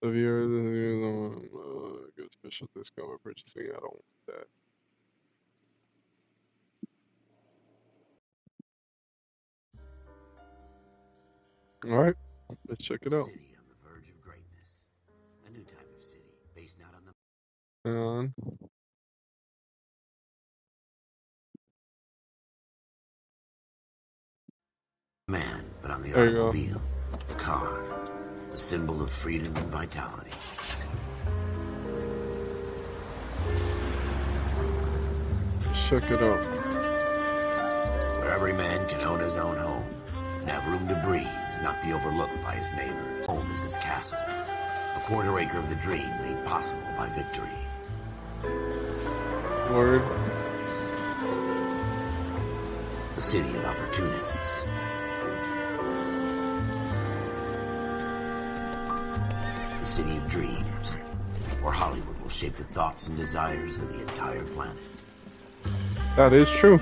The viewers, good special discount for purchasing. I don't want that. All right, let's check it out. City on the verge of greatness. A new type of city based not on the And man, but on the there you go. automobile, the car, a symbol of freedom and vitality. Check it out. Where every man can own his own home and have room to breathe and not be overlooked by his neighbors. Home is his castle, a quarter acre of the dream made possible by victory. Word. A city of opportunists. A city of dreams, where Hollywood will shape the thoughts and desires of the entire planet. That is true.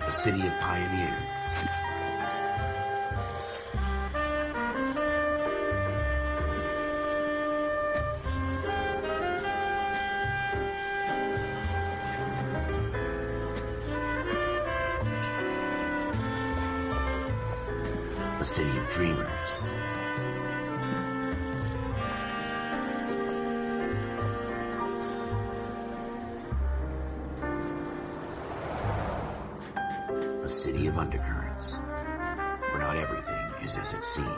A city of pioneers. A city of dreamers. A city of undercurrents, where not everything is as it seems.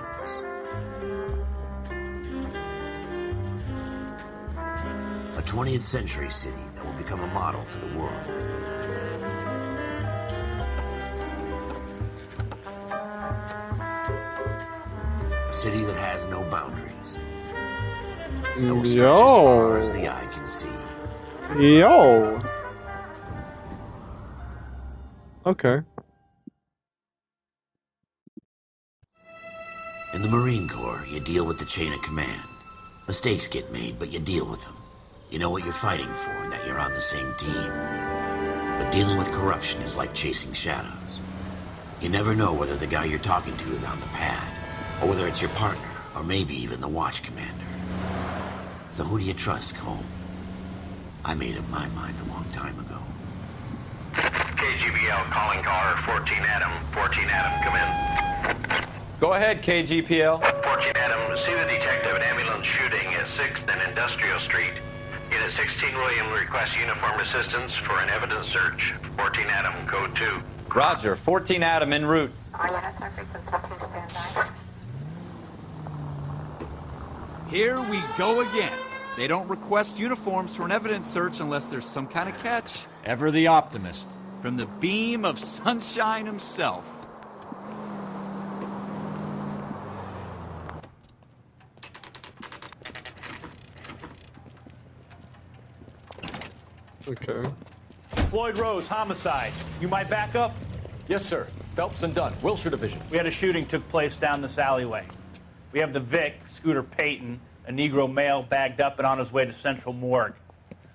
A 20th century city that will become a model for the world. A city that has no boundaries. That will stretch as far as the eye can see. Yo. Okay. In the Marine Corps, you deal with the chain of command. Mistakes get made, but you deal with them. You know what you're fighting for and that you're on the same team. But dealing with corruption is like chasing shadows. You never know whether the guy you're talking to is on the pad, or whether it's your partner, or maybe even the watch commander. So who do you trust, Cole? I made up my mind a long time ago. KGBL calling caller 14 Adam. 14 Adam, come in. Go ahead, KGPL. 14 Adam, see the detective at ambulance shooting at 6th and Industrial Street. Unit 16 William requests uniformed assistance for an evidence search. 14 Adam, code 2. Roger, 14 Adam en route. Here we go again. They don't request uniforms for an evidence search unless there's some kind of catch. Ever the optimist. From the beam of sunshine himself. Okay. Floyd Rose, homicide. You might back up? Yes, sir. Phelps and Dunn, Wilshire Division. We had a shooting took place down this alleyway. We have the Vic, Scooter Payton, a Negro male bagged up and on his way to Central Morgue.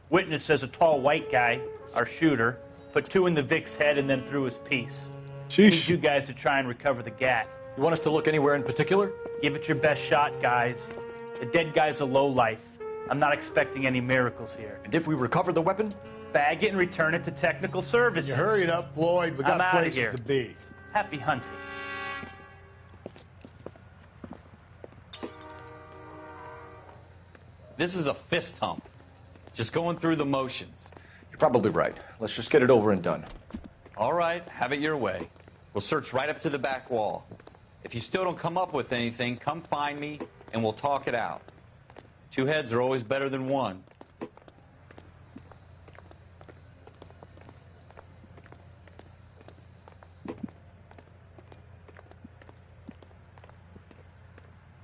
Witness says a tall white guy, our shooter, put 2 in the Vic's head and then threw his piece. Sheesh. Need you guys to try and recover the gat. You want us to look anywhere in particular? Give it your best shot, guys. The dead guy's a lowlife. I'm not expecting any miracles here. And if we recover the weapon? Bag it and return it to technical services. You hurry it up, Floyd. We got I'm outta places here. to be. Happy hunting. This is a fist hump. Just going through the motions. You're probably right. Let's just get it over and done. All right, have it your way. We'll search right up to the back wall. If you still don't come up with anything, come find me and we'll talk it out. 2 heads are always better than 1.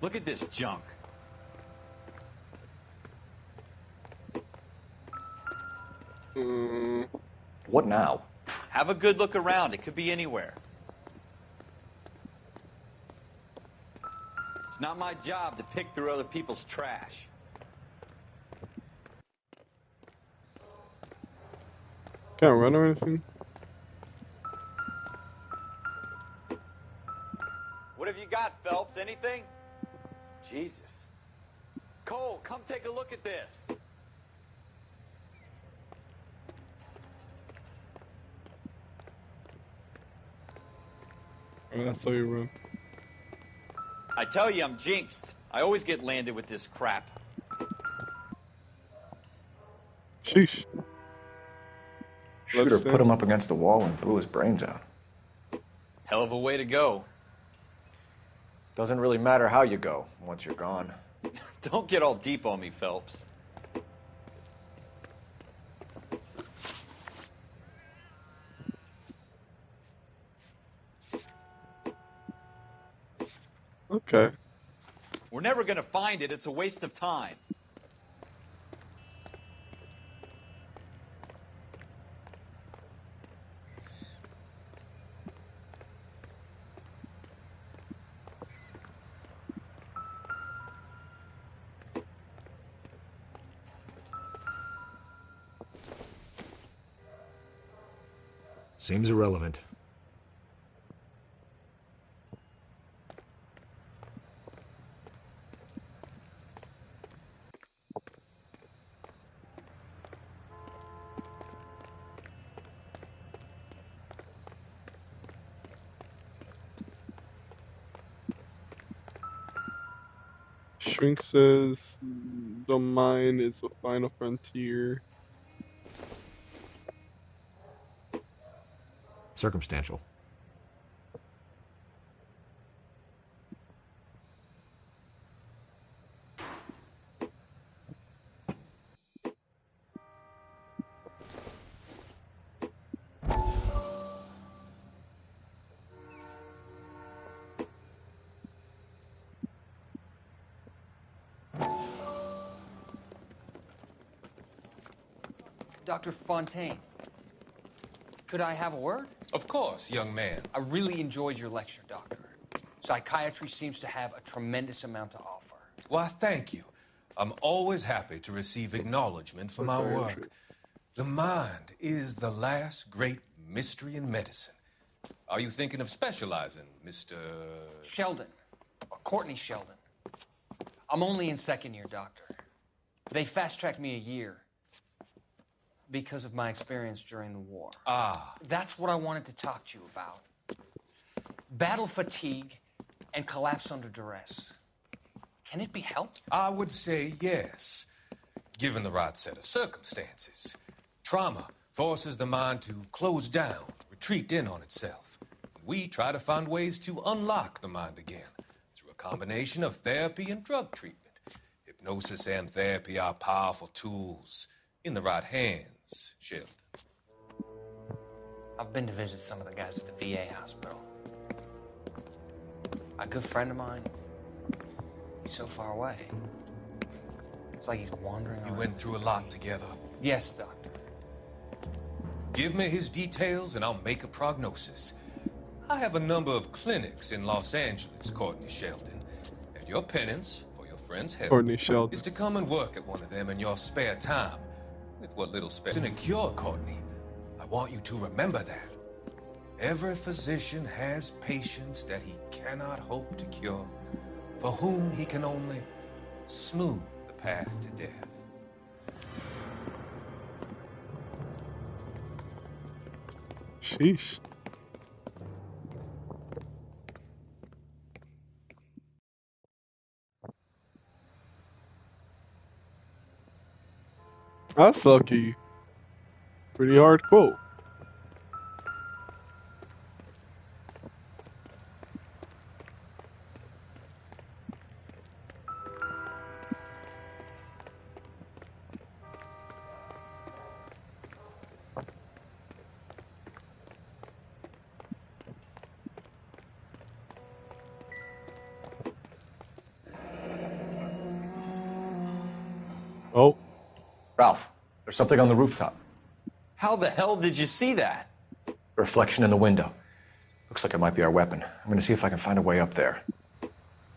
Look at this junk. What now? Have a good look around. It could be anywhere. It's not my job to pick through other people's trash. Can't run or anything. What have you got, Phelps? Anything? Jesus. Cole, come take a look at this. Oh, that's how you run. I tell you, I'm jinxed. I always get landed with this crap. Sheesh. Shooter put him up against the wall and blew his brains out. Hell of a way to go. Doesn't really matter how you go once you're gone. Don't get all deep on me, Phelps. Okay. We're never gonna find it. It's a waste of time. Seems irrelevant. Shrink says the mine is the final frontier. Circumstantial. Dr. Fontaine, could I have a word? Of course, young man. I really enjoyed your lecture, Doctor. Psychiatry seems to have a tremendous amount to offer. Why, thank you. I'm always happy to receive acknowledgement for my work. The mind is the last great mystery in medicine. Are you thinking of specializing, Mr. Sheldon, or Courtney Sheldon. I'm only in second year, Doctor. They fast-tracked me a year because of my experience during the war. Ah. That's what I wanted to talk to you about. Battle fatigue and collapse under duress. Can it be helped? I would say yes, given the right set of circumstances. Trauma forces the mind to close down, retreat in on itself. We try to find ways to unlock the mind again through a combination of therapy and drug treatment. Hypnosis and therapy are powerful tools in the right hands, Sheldon. I've been to visit some of the guys at the VA hospital. A good friend of mine, he's so far away. It's like he's wandering around. You went through a lot together. Yes, Doctor. Give me his details and I'll make a prognosis. I have a number of clinics in Los Angeles, Courtney Sheldon. And your penance for your friend's health Courtney Sheldon. is to come and work at one of them in your spare time. With what little spare in a cure, Courtney. I want you to remember that. Every physician has patients that he cannot hope to cure, for whom he can only smooth the path to death. Sheesh. That's lucky. Pretty hard quote. Oh. Ralph, there's something on the rooftop. How the hell did you see that? A reflection in the window. Looks like it might be our weapon. I'm gonna see if I can find a way up there.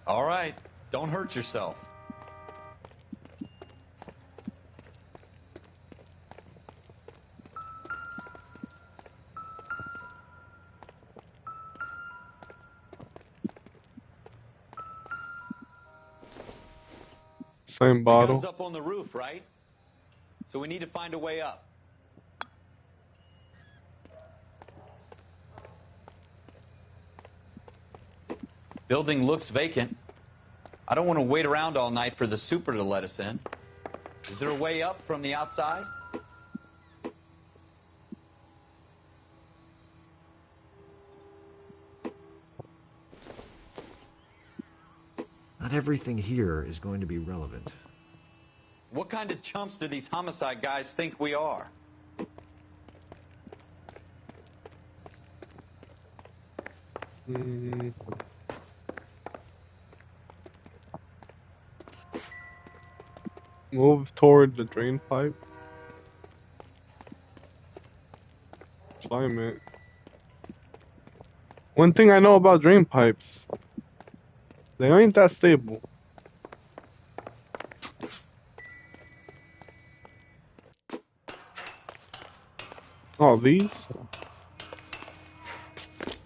All right, don't hurt yourself. same The bottle. gun's up on the roof, right? So we need to find a way up. Building looks vacant. I don't want to wait around all night for the super to let us in. Is there a way up from the outside? Not everything here is going to be relevant. What kind of chumps do these homicide guys think we are? Move toward the drain pipe. Climate. One thing I know about drain pipes, they ain't that stable. Oh, these?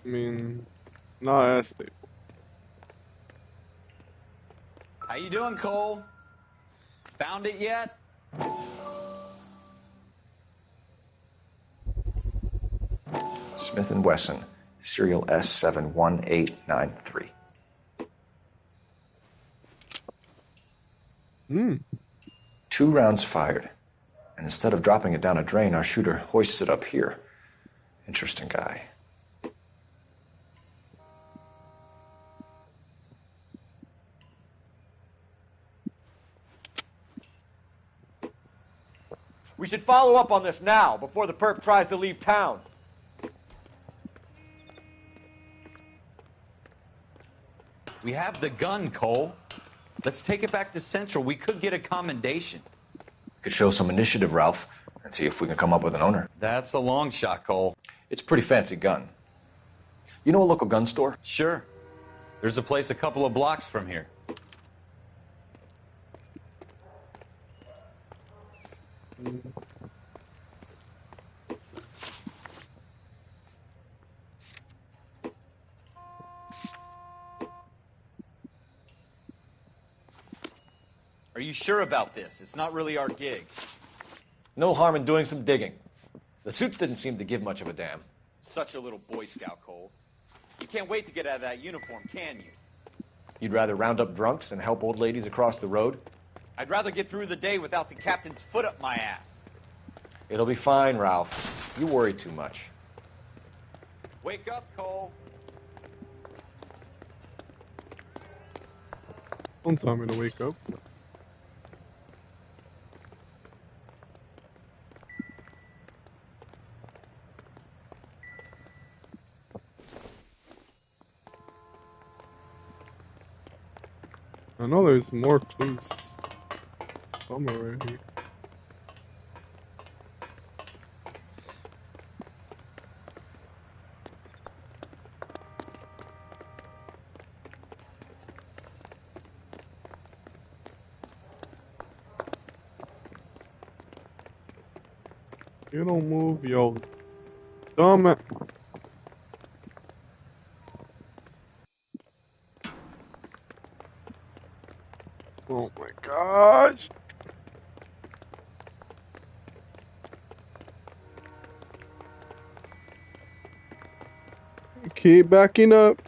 I mean, not as stable. How you doing, Cole? Found it yet? Smith & Wesson, serial S71893. Hmm. 2 rounds fired. And instead of dropping it down a drain, our shooter hoists it up here. Interesting guy. We should follow up on this now, before the perp tries to leave town. We have the gun, Cole. Let's take it back to Central. We could get a commendation. Could show some initiative, Ralph, and see if we can come up with an owner. That's a long shot, Cole. It's a pretty fancy gun. You know a local gun store? Sure. There's a place a couple of blocks from here. Are you sure about this? It's not really our gig. No harm in doing some digging. The suits didn't seem to give much of a damn. Such a little Boy Scout, Cole. You can't wait to get out of that uniform, can you? You'd rather round up drunks and help old ladies across the road? I'd rather get through the day without the captain's foot up my ass. It'll be fine, Ralph. You worry too much. Wake up, Cole. Don't tell me to wake up. I know there's more clues somewhere right here. You don't move, yo. Dumb it. Oh my gosh. Keep backing up.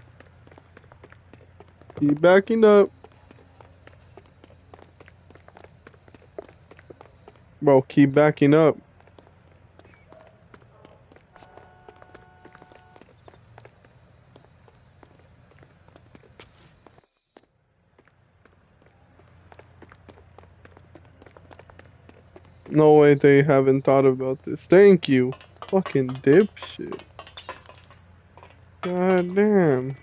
Keep backing up. Bro, keep backing up. No way they haven't thought about this. Thank you. Fucking dipshit. God damn.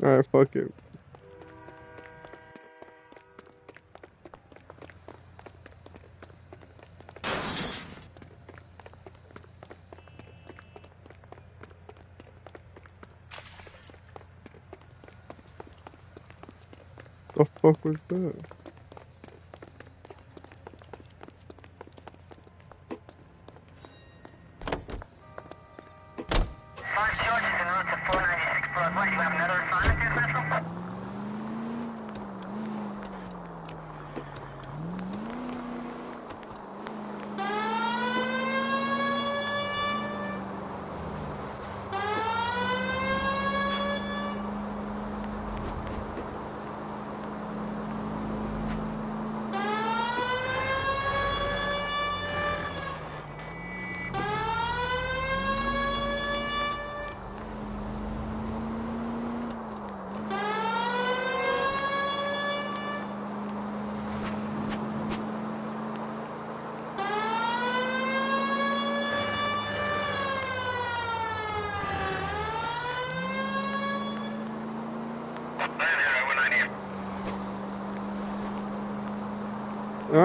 Alright, fuck it. The fuck was that?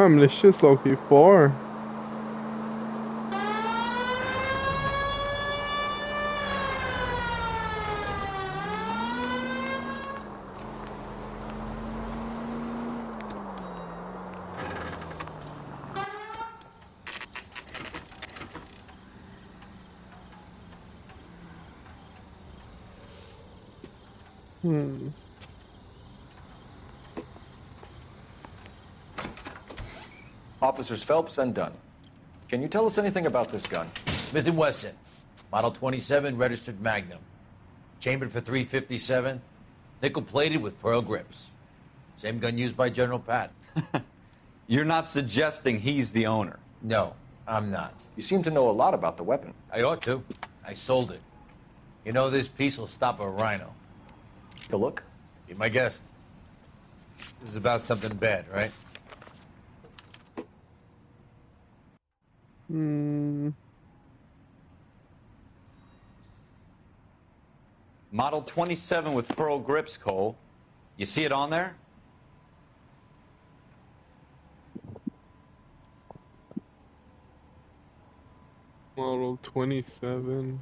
This shit's low-key far. Officers Phelps and Dunn. Can you tell us anything about this gun? Smith & Wesson, Model 27, registered Magnum. Chambered for .357, nickel-plated with pearl grips. Same gun used by General Patton. You're not suggesting he's the owner? No, I'm not. You seem to know a lot about the weapon. I ought to. I sold it. You know, this piece will stop a rhino. Take a look? Be my guest. This is about something bad, right? Model 27 with pearl grips, Cole. You see it on there? Model 27.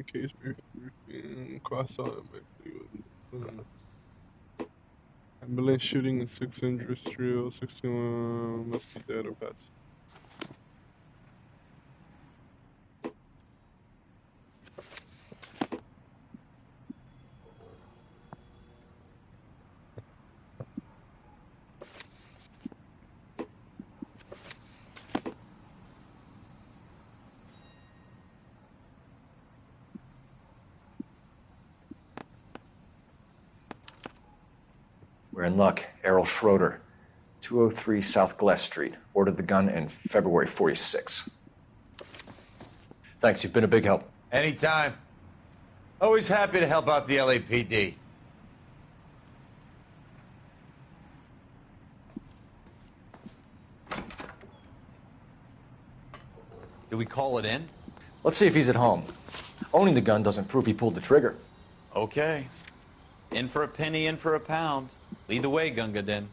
Case briefing, cross on ambulance shooting in 6 industrial, 61 must be dead or past. We're in luck. Errol Schroeder. 203 South Glass Street. Ordered the gun in February 46. Thanks, you've been a big help. Anytime. Always happy to help out the LAPD. Do we call it in? Let's see if he's at home. Owning the gun doesn't prove he pulled the trigger. Okay. In for a penny, in for a pound. Lead the way, Gunga Din.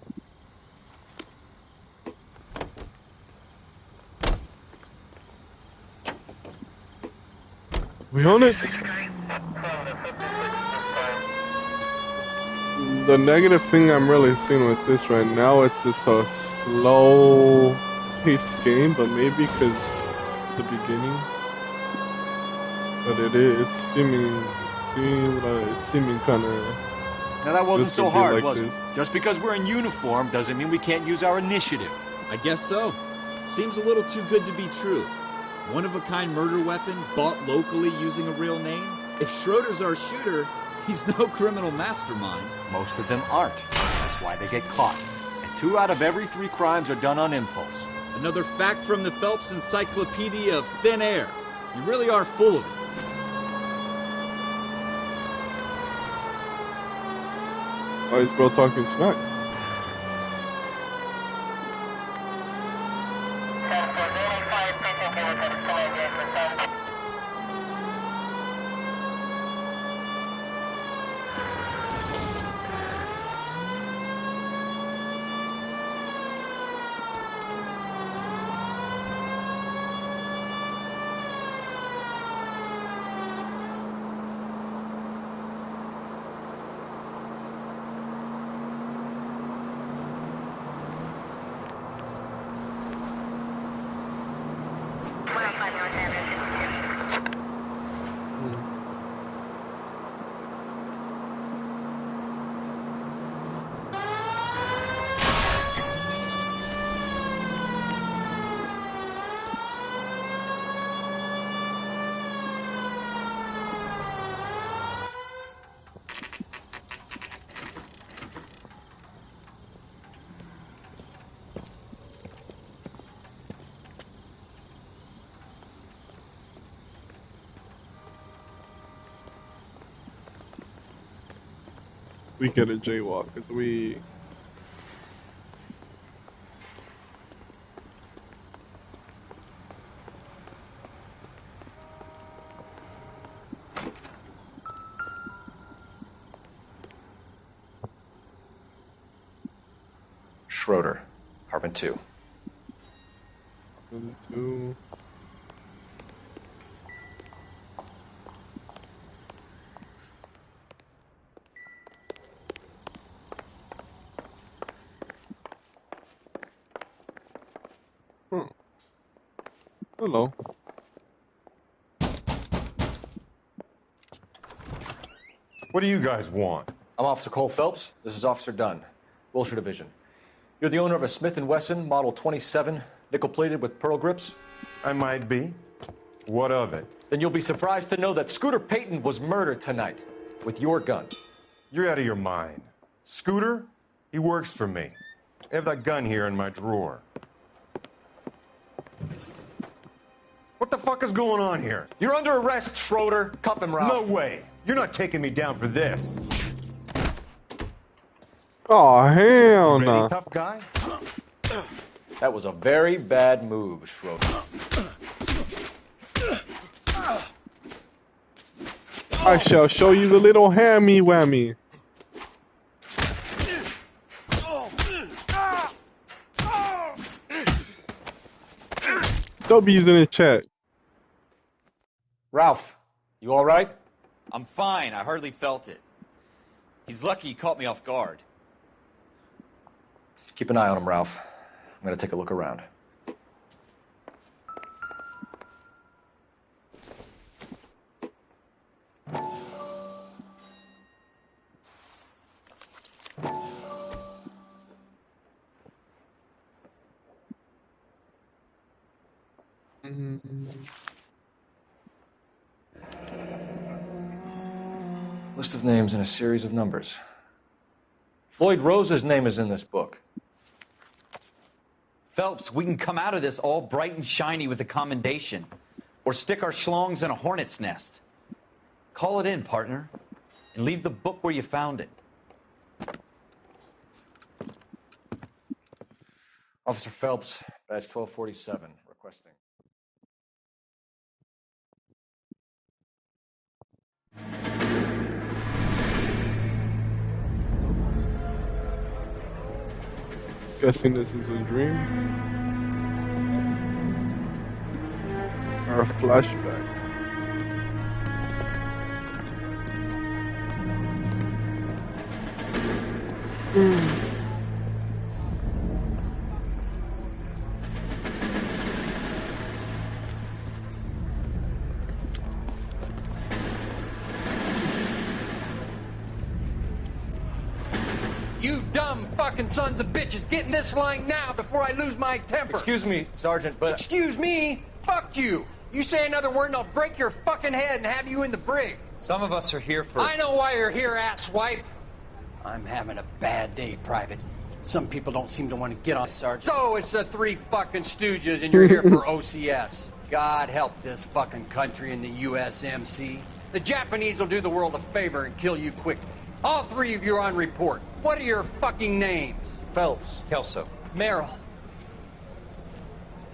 We own it. The negative thing I'm really seeing with this right now, it's just a slow-paced game, but maybe because the beginning. But it's seeming kind of. Now that wasn't so hard, like was it? this. Just because we're in uniform doesn't mean we can't use our initiative. I guess so. Seems a little too good to be true. One-of-a-kind murder weapon bought locally using a real name? If Schroeder's our shooter, he's no criminal mastermind. Most of them aren't. That's why they get caught. And 2 out of every 3 crimes are done on impulse. Another fact from the Phelps Encyclopedia of Thin Air. You really are full of it. Why is bro talking smack? We get a jaywalk because we. Schroeder, apartment 2. 2. Hello. What do you guys want? I'm Officer Cole Phelps. This is Officer Dunn, Wilshire Division. You're the owner of a Smith & Wesson Model 27, nickel-plated with pearl grips? I might be. What of it? Then you'll be surprised to know that Scooter Payton was murdered tonight with your gun. You're out of your mind. Scooter? He works for me. I have that gun here in my drawer. What the fuck is going on here? You're under arrest, Schroeder. Cuff him, Ralph. No way. You're not taking me down for this. Oh, hell Ready, no. tough guy? That was a very bad move, Schroeder. I shall show you the little hammy whammy. W's in the chat. Ralph, you all right? I'm fine. I hardly felt it. He's lucky he caught me off guard. Keep an eye on him, Ralph. I'm going to take a look around. List of names and a series of numbers. Floyd Rose's name is in this book. Phelps, we can come out of this all bright and shiny with a commendation. Or stick our schlongs in a hornet's nest. Call it in, partner. And leave the book where you found it. Officer Phelps, badge 1247, requesting. Guessing this is a dream. Or a flashback. You dumb fucking sons of bitches, get in this line now before I lose my temper. Excuse me, Sergeant, but... Excuse me? Fuck you. You say another word and I'll break your fucking head and have you in the brig. Some of us are here for... I know why you're here, asswipe. I'm having a bad day, Private. Some people don't seem to want to get on, Sergeant. So it's the three fucking stooges and you're here for OCS. God help this fucking country and the USMC. The Japanese will do the world a favor and kill you quickly. All three of you are on report. What are your fucking names? Phelps. Kelso. Merrill.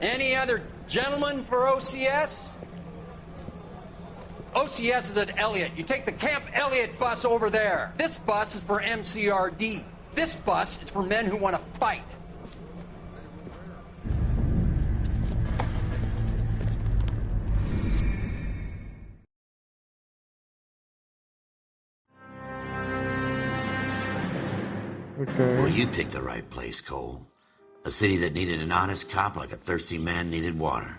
Any other gentlemen for OCS? OCS is at Elliott. You take the Camp Elliott bus over there. This bus is for MCRD. This bus is for men who want to fight. Okay. Well, you picked the right place, Cole. A city that needed an honest cop like a thirsty man needed water.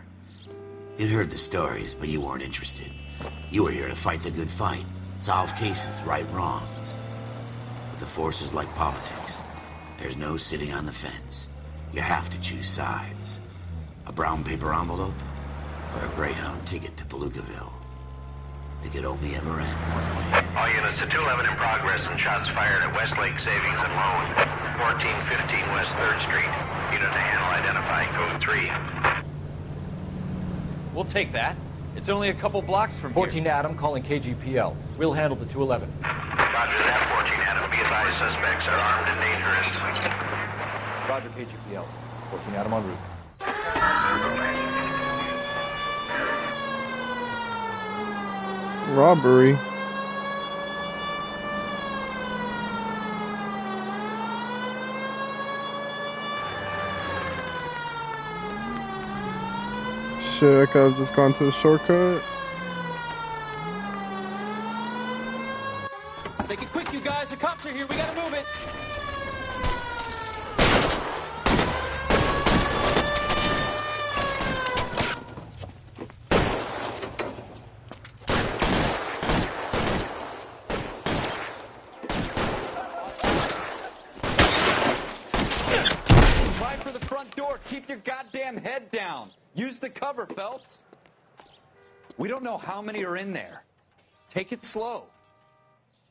You'd heard the stories, but you weren't interested. You were here to fight the good fight, solve cases, right wrongs. But the force is like politics. There's no sitting on the fence. You have to choose sides. A brown paper envelope or a Greyhound ticket to Palookaville. It could only ever end one way. All units to 211 in progress and shots fired at Westlake Savings and Loan, 1415 West 3rd Street. Unit to handle identifying code 3. We'll take that. It's only a couple blocks from 14 here. Adam calling KGPL. We'll handle the 211. Roger that, 14 Adam. Be advised, suspects are armed and dangerous. Roger, KGPL. 14 Adam en route. Robbery. Shit, I could have just gone to the shortcut. Make it quick, you guys. The cops are here. We gotta move it. Try for the front door. Keep your goddamn head down. Use the cover, Phelps. We don't know how many are in there. Take it slow.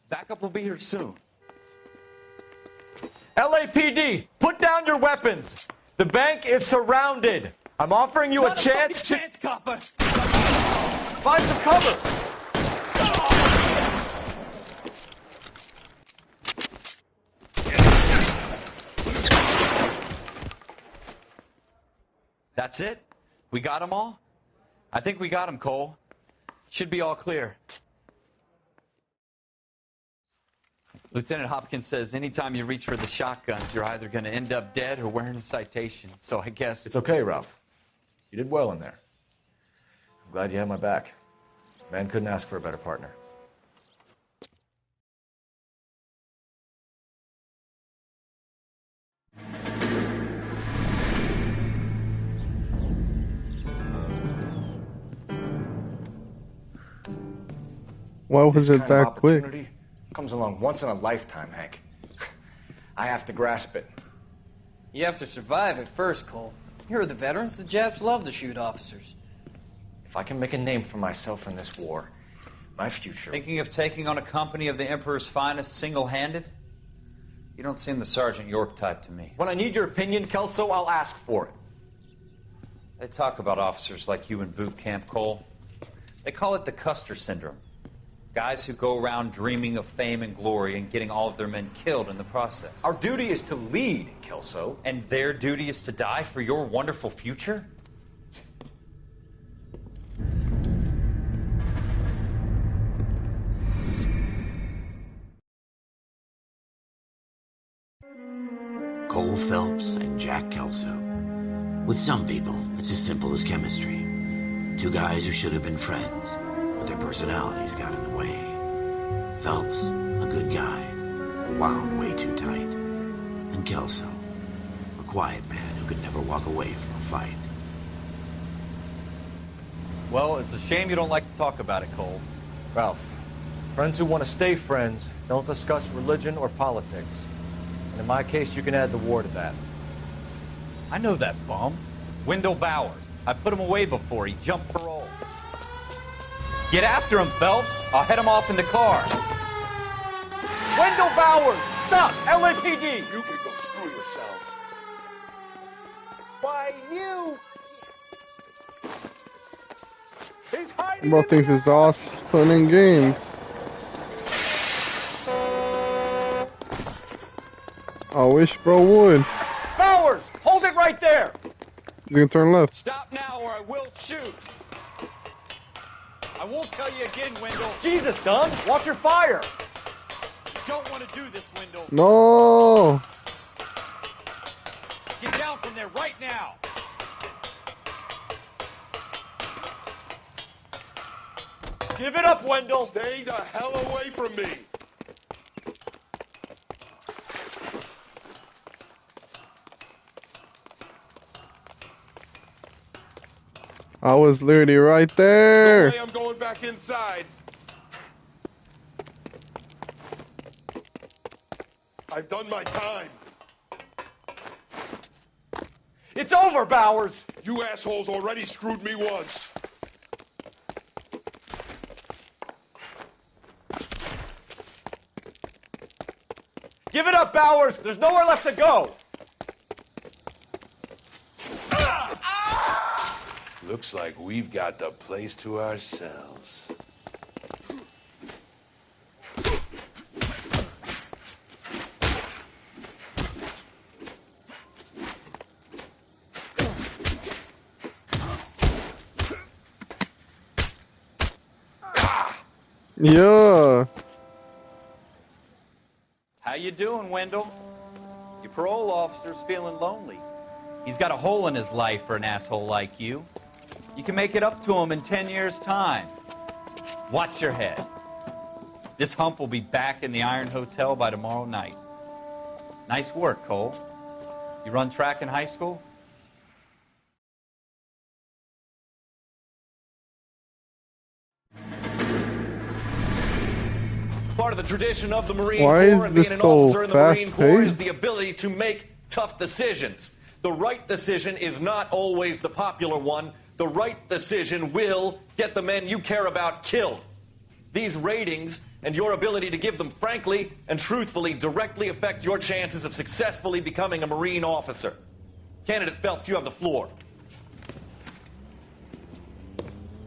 Backup will be here soon. LAPD, put down your weapons. The bank is surrounded. I'm offering you a chance to... Chance, copper. Find some cover. That's it? We got them all? I think we got them, Cole. Should be all clear. Lieutenant Hopkins says anytime you reach for the shotguns, you're either going to end up dead or wearing a citation. So I guess... It's okay, Ralph. You did well in there. I'm glad you had my back. Man couldn't ask for a better partner. Why was it that quick? Opportunity comes along once in a lifetime, Hank. I have to grasp it. You have to survive it first, Cole. Here are the veterans. The Japs love to shoot officers. If I can make a name for myself in this war, my future... Thinking of taking on a company of the Emperor's finest single-handed? You don't seem the Sergeant York type to me. When I need your opinion, Kelso, I'll ask for it. They talk about officers like you in boot camp, Cole. They call it the Custer syndrome. Guys who go around dreaming of fame and glory and getting all of their men killed in the process. Our duty is to lead, Kelso. And their duty is to die for your wonderful future? Cole Phelps and Jack Kelso. With some people, it's as simple as chemistry. Two guys who should have been friends, but their personalities got in the way. Phelps, a good guy, wound way too tight. And Kelso, a quiet man who could never walk away from a fight. Well, it's a shame you don't like to talk about it, Cole. Ralph, friends who want to stay friends don't discuss religion or politics. And in my case, you can add the war to that. I know that bum. Wendell Bowers. I put him away before. He jumped parole. Get after him, Phelps. I'll head him off in the car. Wendell Bowers! Stop! LAPD! You can go screw yourselves. Why, you... He's hiding. Bro thinks it's awesome fun and games. I wish bro would. Bowers! Hold it right there! You can turn left. Stop now or I will shoot. I won't tell you again, Wendell. Jesus, Dunn! Watch your fire! You don't want to do this, Wendell. No! Get down from there right now. Give it up, Wendell! Stay the hell away from me! I was literally right there. No way I'm going back inside. I've done my time. It's over, Bowers! You assholes already screwed me once. Give it up, Bowers! There's nowhere left to go! Looks like we've got the place to ourselves. Yeah. How you doing, Wendell? Your parole officer's feeling lonely. He's got a hole in his life for an asshole like you. You can make it up to him in 10 years' time. Watch your head. This hump will be back in the Iron Hotel by tomorrow night. Nice work, Cole. You run track in high school? Part of the tradition of the Marine Why Corps is and this being an so officer in the Marine Corps fast-paced? is the ability to make tough decisions. The right decision is not always the popular one. The right decision will get the men you care about killed. These ratings and your ability to give them frankly and truthfully directly affect your chances of successfully becoming a Marine officer. Candidate Phelps, you have the floor.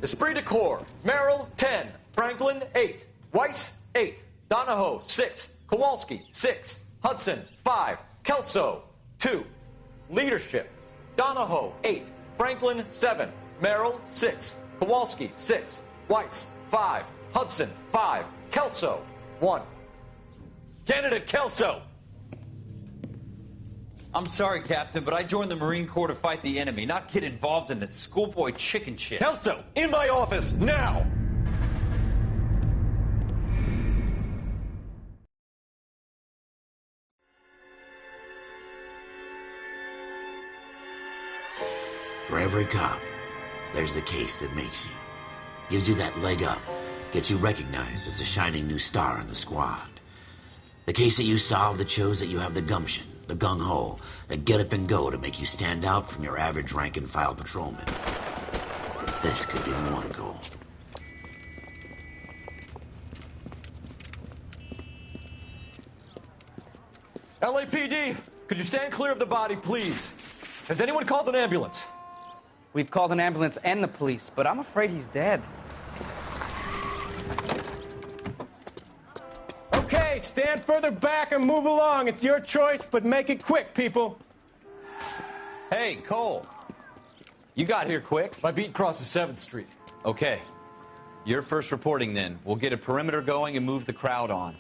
Esprit de Corps, Merrill, 10. Franklin, 8. Weiss, 8. Donahoe, 6. Kowalski, 6. Hudson, 5. Kelso, 2. Leadership, Donahoe, 8. Franklin, 7. Merrill, 6. Kowalski, 6. Weiss, 5. Hudson, 5. Kelso, 1. Candidate Kelso. I'm sorry, Captain, but I joined the Marine Corps to fight the enemy, not get involved in this schoolboy chicken shit. Kelso, in my office, now! For every cop, there's the case that makes you. Gives you that leg up. Gets you recognized as the shining new star in the squad. The case that you solve that shows that you have the gumption, the gung-ho, the get up and go to make you stand out from your average rank-and-file patrolman. This could be the one, Cole. LAPD, could you stand clear of the body, please? Has anyone called an ambulance? We've called an ambulance and the police, but I'm afraid he's dead. Okay, stand further back and move along. It's your choice, but make it quick, people. Hey, Cole. You got here quick. My beat crosses 7th Street. Okay. You're first reporting then. We'll get a perimeter going and move the crowd on.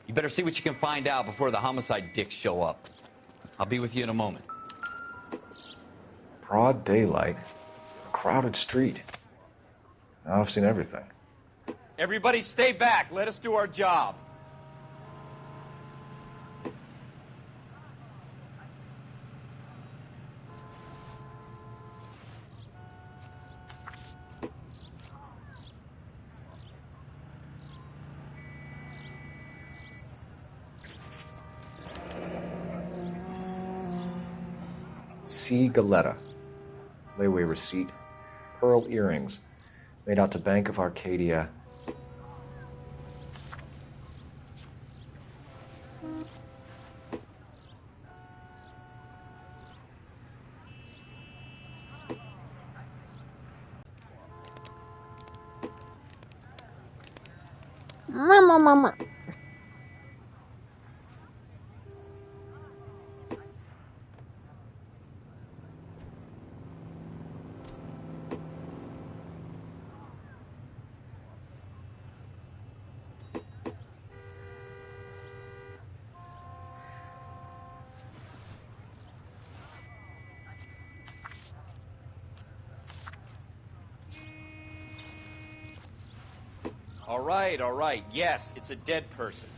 You better see what you can find out before the homicide dicks show up. I'll be with you in a moment. Broad daylight, a crowded street. Now I've seen everything. Everybody stay back. Let us do our job. C. Galetta. Layaway receipt. Pearl earrings. Made out to Bank of Arcadia. Mama. All right. Yes, it's a dead person.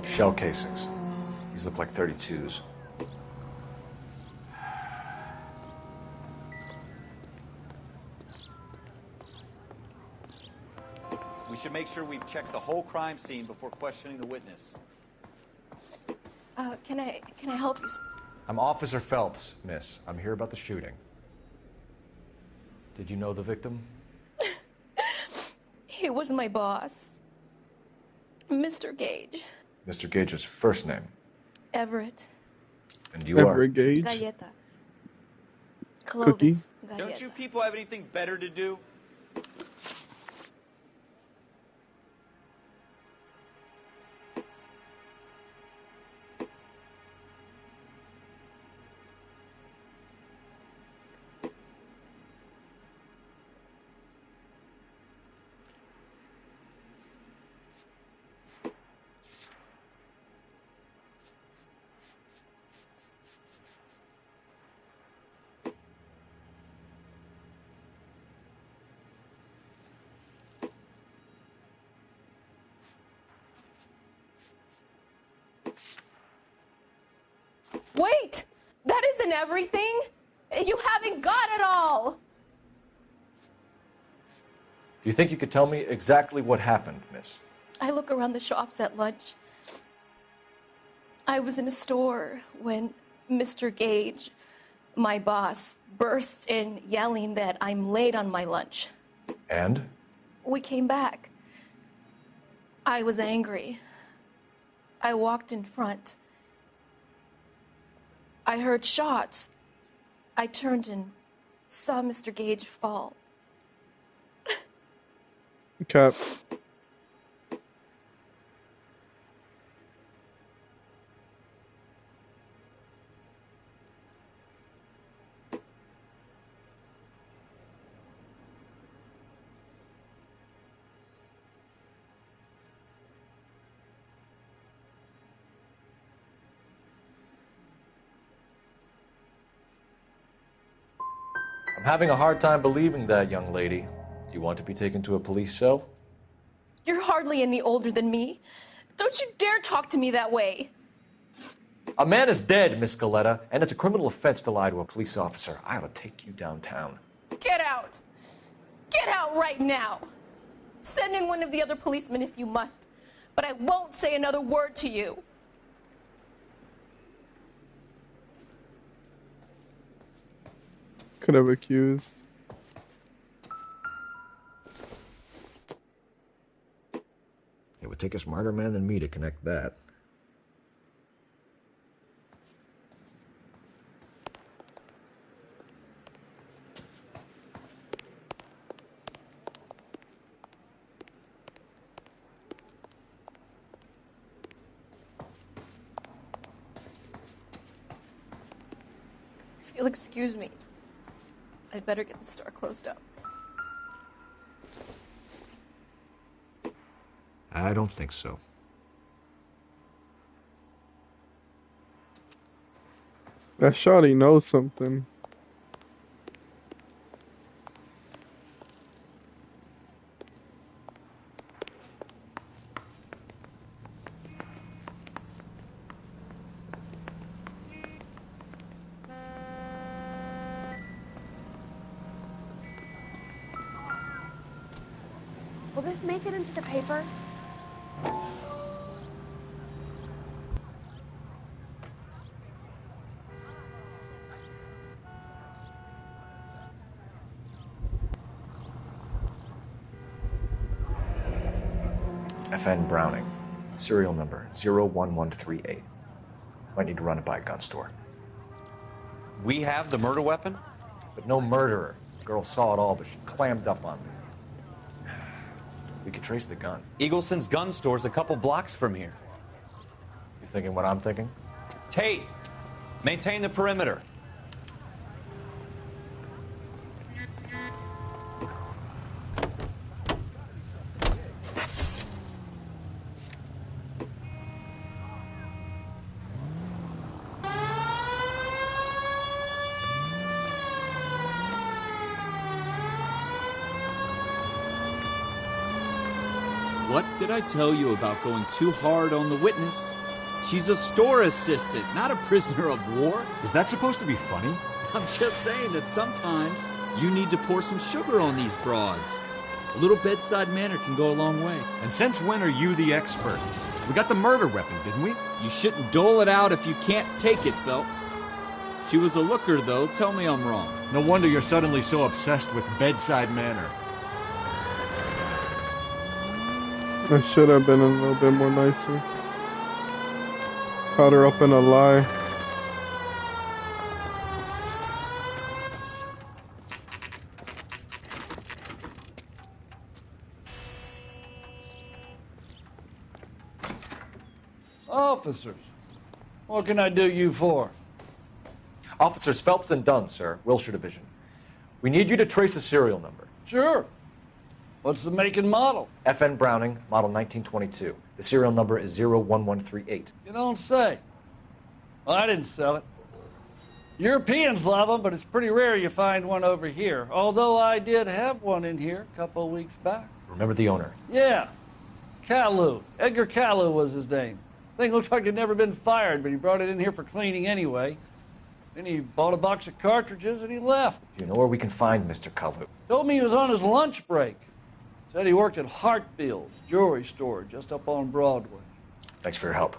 Shell casings. These look like 32s. We should make sure we've checked the whole crime scene before questioning the witness. Can I help you? I'm Officer Phelps, miss. I'm here about the shooting. Did you know the victim? He was my boss, Mr. Gage. Mr. Gage's first name. Everett. And you Everett Gage. Galleta. Cookie. Clovis. Galleta. Don't you people have anything better to do? Wait! That isn't everything! You haven't got it all! Do you think you could tell me exactly what happened, miss? I look around the shops at lunch. I was in a store when Mr. Gage, my boss, bursts in yelling that I'm late on my lunch. And? We came back. I was angry. I walked in front. I heard shots. I turned and saw Mr. Gage fall. Cap. Having a hard time believing that, young lady. Do you want to be taken to a police cell? You're hardly any older than me. Don't you dare talk to me that way. A man is dead, Miss Scaletta, and it's a criminal offense to lie to a police officer. I ought to take you downtown. Get out. Get out right now. Send in one of the other policemen if you must, but I won't say another word to you. Could have accused. It would take a smarter man than me to connect that. If you'll excuse me, I'd better get the store closed up. I don't think so. That shawty knows something. Will this make it into the paper? FN Browning. Serial number 01138. Might need to run it by a gun store. We have the murder weapon? But no murderer. The girl saw it all, but she clammed up on me. We could trace the gun. Eagleson's gun store's a couple blocks from here. You thinking what I'm thinking? Tate, maintain the perimeter. What did I tell you about going too hard on the witness? She's a store assistant, not a prisoner of war. Is that supposed to be funny? I'm just saying that sometimes you need to pour some sugar on these broads. A little bedside manner can go a long way. And since when are you the expert? We got the murder weapon, didn't we? You shouldn't dole it out if you can't take it, Phelps. She was a looker, though. Tell me I'm wrong. No wonder you're suddenly so obsessed with bedside manner. I should have been a little bit more nicer. Caught her up in a lie. Officers, what can I do you for? Officers Phelps and Dunn, sir, Wilshire Division. We need you to trace a serial number. Sure. What's the make and model? FN Browning, model 1922. The serial number is 01138. You don't say. Well, I didn't sell it. Europeans love them, but it's pretty rare you find one over here. Although I did have one in here a couple of weeks back. Remember the owner? Yeah. Caillou. Edgar Caillou was his name. Thing looked like he'd never been fired, but he brought it in here for cleaning anyway. Then he bought a box of cartridges and he left. Do you know where we can find Mr. Kalu? Told me he was on his lunch break. Said he worked at Hartfield jewelry store just up on Broadway. Thanks for your help.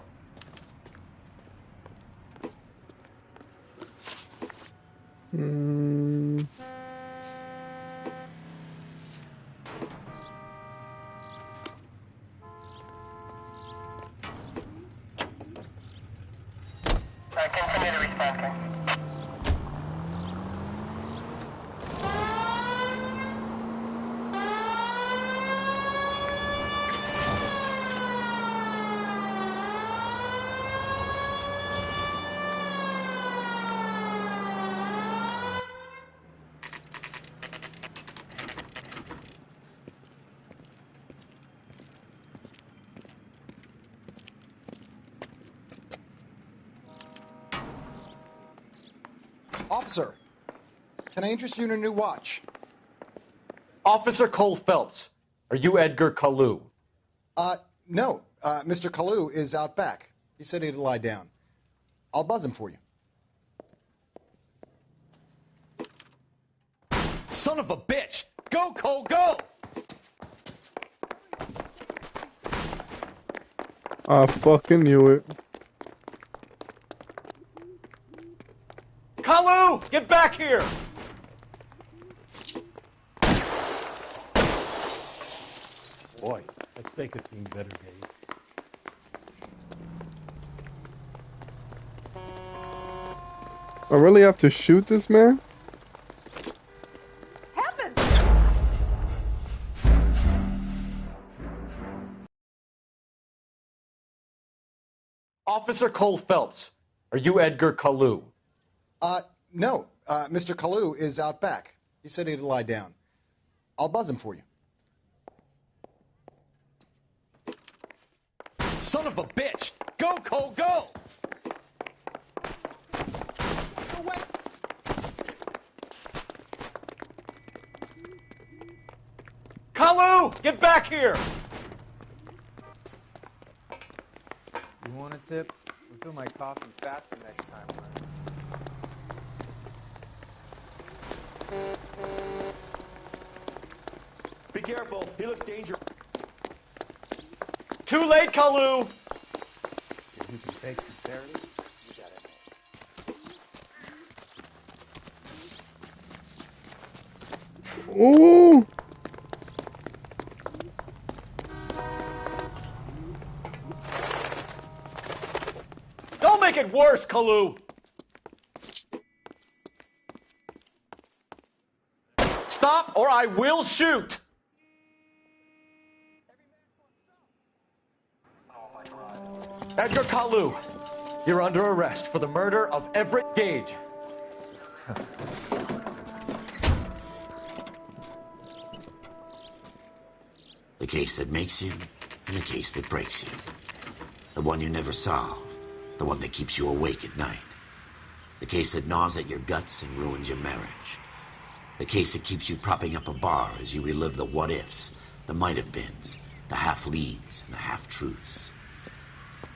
Continue to respond. Officer, Can I interest you in a new watch? Officer Cole Phelps, are you Edgar Kalu? No. Mr. Kalu is out back. He said he'd lie down. I'll buzz him for you. Son of a bitch! Go, Cole, go! I fucking knew it. Kalu, get back here! Boy, that steak had seen better days. I really have to shoot this man? Officer Cole Phelps, are you Edgar Kalu? No. Mr. Kalu is out back. He said he'd lie down. I'll buzz him for you. Son of a bitch! Go, Cole, go! Kalu, get back here! You want a tip? Refill my coffee faster next time, man. Be careful, he looks dangerous. Too late, Kalu! If you can fake sincerity, you got it. Ooh! Don't make it worse, Kalu! Stop or I will shoot! Edgar Kalu, you're under arrest for the murder of Everett Gage. The case that makes you, and the case that breaks you. The one you never solve, the one that keeps you awake at night. The case that gnaws at your guts and ruins your marriage. The case that keeps you propping up a bar as you relive the what-ifs, the might-have-beens, the half-leads, and the half-truths.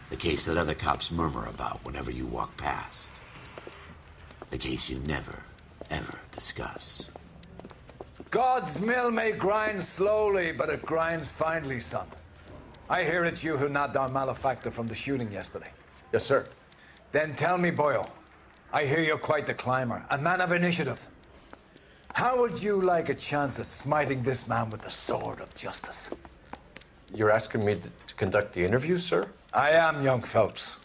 The case that other cops murmur about whenever you walk past. The case you never, ever discuss. God's mill may grind slowly, but it grinds finely, son. I hear it's you who nabbed our malefactor from the shooting yesterday. Yes, sir. Then tell me, Boyle, I hear you're quite the climber, a man of initiative. How would you like a chance at smiting this man with the sword of justice? You're asking me to conduct the interview, sir? I am, young Phelps.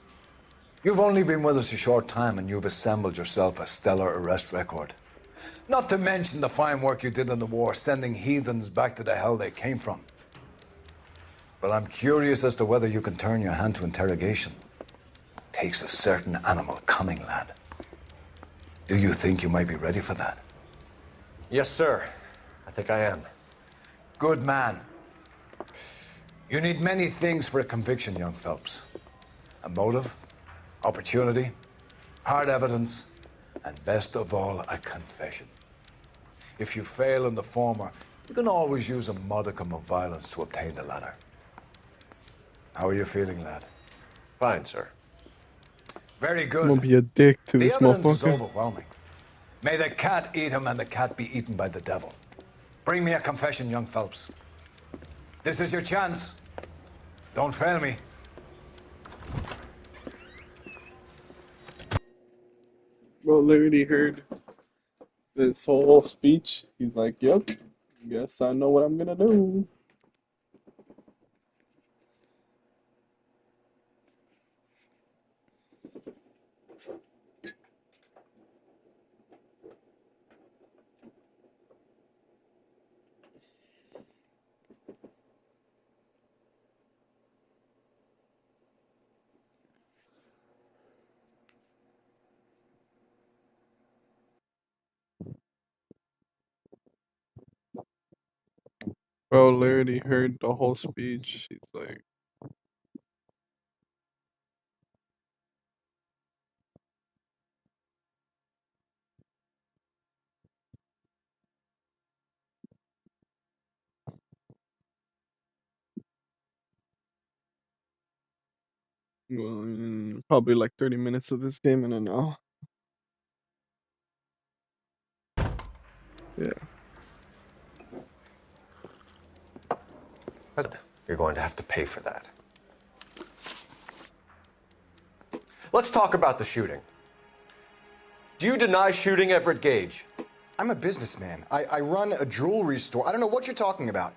You've only been with us a short time and you've assembled yourself a stellar arrest record. Not to mention the fine work you did in the war, sending heathens back to the hell they came from. But I'm curious as to whether you can turn your hand to interrogation. Takes a certain animal cunning, lad. Do you think you might be ready for that? Yes, sir. I think I am. Good man. You need many things for a conviction, young Phelps. A motive, opportunity, hard evidence, and best of all, a confession. If you fail in the former, you can always use a modicum of violence to obtain the latter. How are you feeling, lad? Fine, sir. Very I'm good. gonna be a dick to The this evidence is motherfucker. overwhelming. May the cat eat him and the cat be eaten by the devil. Bring me a confession, young Phelps. This is your chance. Don't fail me. Bro literally heard this whole speech. He's like, yep, guess I know what I'm gonna do. Bro literally heard the whole speech. He's like, Well, probably like 30 minutes of this game and then I'll. Yeah. You're going to have to pay for that. Let's talk about the shooting. Do you deny shooting Everett Gage? I'm a businessman. I run a jewelry store. I don't know what you're talking about.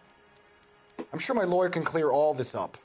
I'm sure my lawyer can clear all this up.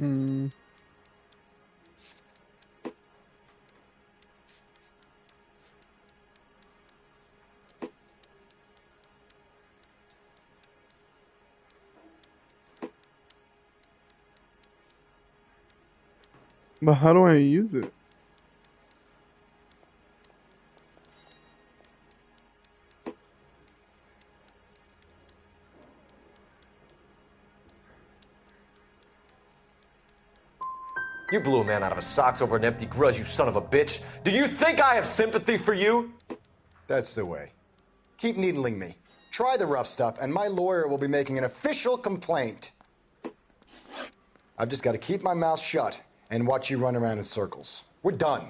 Mm. But how do I use it? You blew a man out of his socks over an empty grudge, you son of a bitch. Do you think I have sympathy for you? That's the way. Keep needling me. Try the rough stuff, and my lawyer will be making an official complaint. I've just got to keep my mouth shut and watch you run around in circles. We're done.